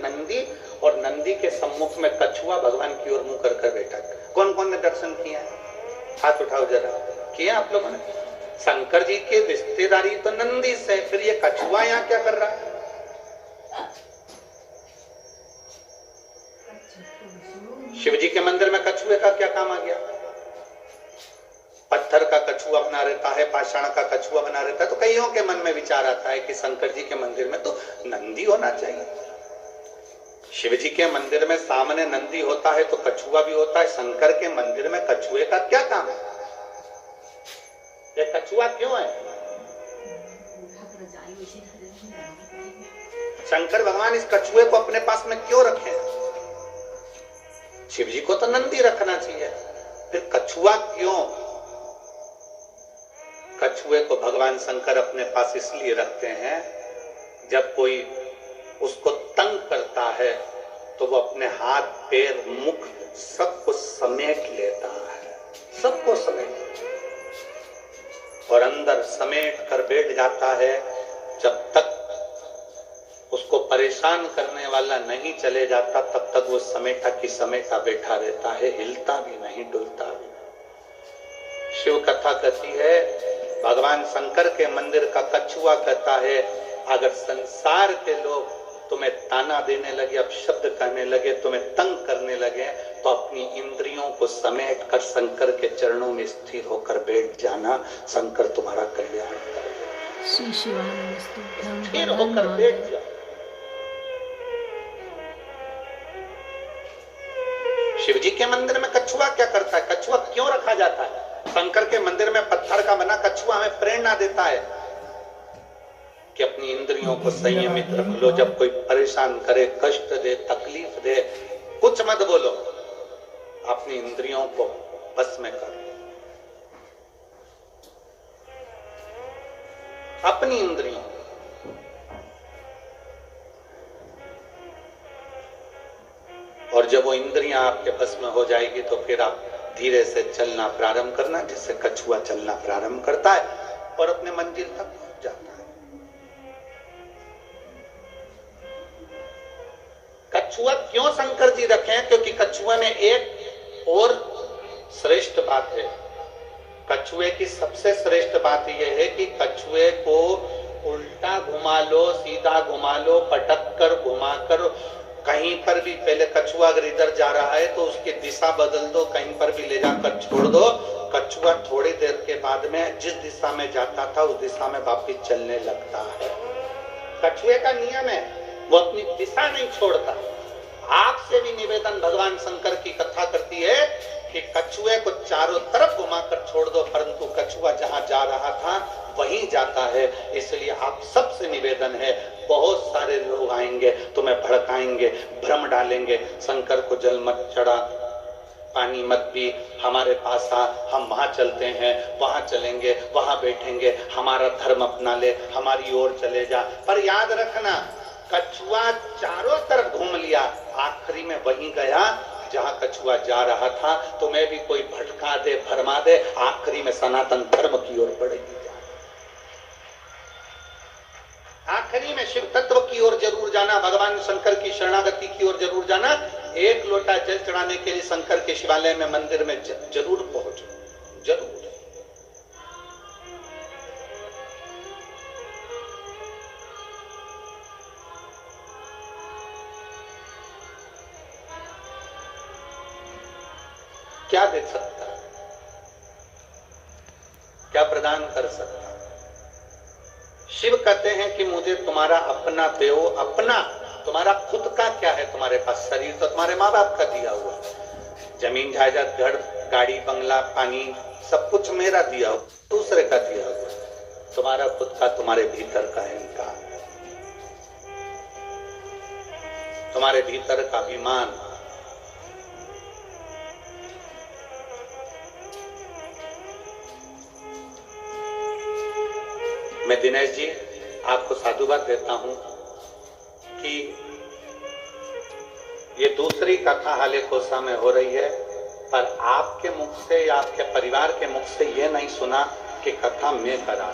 नंदी और नंदी के सम्मुख में कछुआ भगवान की ओर मुंह कर बैठा। कौन कौन ने दर्शन किया? हाथ उठाओ जरा। किया आप लोगों ने? शंकर जी के रिश्तेदारी तो नंदी से, फिर ये कछुआ यहाँ क्या कर रहा है? शिव जी के मंदिर में कछुए का क्या काम आ गया? पत्थर का कछुआ बना रहता है, पाषाण का कछुआ बना रहता है, तो कईयों के मन में विचार आता है कि शंकर जी के मंदिर में तो नंदी होना चाहिए। शिव जी के मंदिर में सामने नंदी होता है तो कछुआ भी होता है, शंकर के मंदिर में कछुए का क्या काम है? ये कछुआ क्यों है? शंकर भगवान इस कछुए को अपने पास में क्यों रखे? शिव जी को तो नंदी रखना चाहिए, फिर कछुआ क्यों? कछुए को भगवान शंकर अपने पास इसलिए रखते हैं, जब कोई उसको तंग करता है तो वो अपने हाथ पैर मुख सबको समेट लेता है, सबको समेट और अंदर समेट कर बैठ जाता है। जब तक उसको परेशान करने वाला नहीं चले जाता तब तक वो समेटा की समेटा बैठा रहता है, हिलता भी नहीं, डुलता भी नहीं। शिव कथा कहती है, भगवान शंकर के मंदिर का कछुआ कहता है, अगर संसार के लोग तुम्हें ताना देने लगे, अब शब्द कहने लगे, तुम्हें तंग करने लगे, तो अपनी इंद्रियों को समेट कर शंकर के चरणों में स्थिर होकर बैठ जाना, शंकर तुम्हारा कल्याण करेगा। स्थिर होकर बैठ जाओ। शिव जी के मंदिर में कछुआ क्या करता है? कछुआ क्यों रखा जाता है? शंकर के मंदिर में पत्थर का बना कछुआ हमें प्रेरणा देता है कि अपनी इंद्रियों को संयमित रख लो। जब कोई परेशान करे, कष्ट दे, तकलीफ दे, कुछ मत बोलो, अपनी इंद्रियों को बस में कर लो। अपनी इंद्रियों, और जब वो इंद्रियां आपके बस में हो जाएगी तो फिर आप धीरे से चलना प्रारंभ करना, जिससे कछुआ चलना प्रारंभ करता है और अपने मंजिल तक पहुंच जाता है। कछुआ क्यों शंकर जी रखे हैं? क्योंकि कछुआ में एक और श्रेष्ठ बात है। कछुए की सबसे श्रेष्ठ बात यह है कि कछुए को उल्टा घुमा लो, सीधा घुमा लो, पटक कर घुमाकर कहीं पर भी, पहले कछुआ अगर इधर जा रहा है तो उसकी दिशा बदल दो, कहीं पर भी ले जाकर छोड़ दो, कछुआ थोड़ी देर के बाद में जिस दिशा में जाता था उस दिशा में वापिस चलने लगता है। कछुए का नियम है, वो अपनी दिशा नहीं छोड़ता। आपसे भी निवेदन भगवान शंकर की कथा करती है कि कछुए को चारों तरफ घुमाकर छोड़ दो, परंतु कछुआ जहां जा रहा था वहीं जाता है। इसलिए आप सबसे निवेदन है, बहुत सारे लोग आएंगे, तुम्हें भड़काएंगे, भ्रम डालेंगे, शंकर को जल मत चढ़ा, पानी मत पी, हमारे पास आ, हम वहां चलते हैं, वहां चलेंगे, वहां बैठेंगे, हमारा धर्म अपना ले, हमारी ओर चले जा। पर याद रखना, कछुआ चारों तरफ घूम लिया, आखिरी में वहीं गया जहां कछुआ जा रहा था। तुम्हें भी कोई भटका दे, भरमा दे, आखिरी में सनातन धर्म की ओर बढ़ेगी। आखिरी में शिव तत्व की ओर जरूर जाना, भगवान शंकर की शरणागति की ओर जरूर जाना। एक लोटा जल चढ़ाने के लिए शंकर के शिवालय में, मंदिर में जरूर पहुंचो, जरूर। क्या दे सकता, क्या प्रदान कर सकता? शिव कहते हैं कि मुझे तुम्हारा अपना दो। अपना तुम्हारा खुद का क्या है तुम्हारे पास? शरीर तो तुम्हारे माँ बाप का दिया हुआ, जमीन जायदाद, घर, गाड़ी, बंगला, पानी, सब कुछ मेरा दिया हुआ, दूसरे का दिया हुआ। तुम्हारा खुद का, तुम्हारे भीतर का अहंकार, तुम्हारे भीतर का अभिमान। मैं दिनेश जी आपको साधुवाद देता हूं कि ये दूसरी कथा हाले कोसा में हो रही है, पर आपके मुख से या आपके परिवार के मुख से ये नहीं सुना कि कथा मैं करा।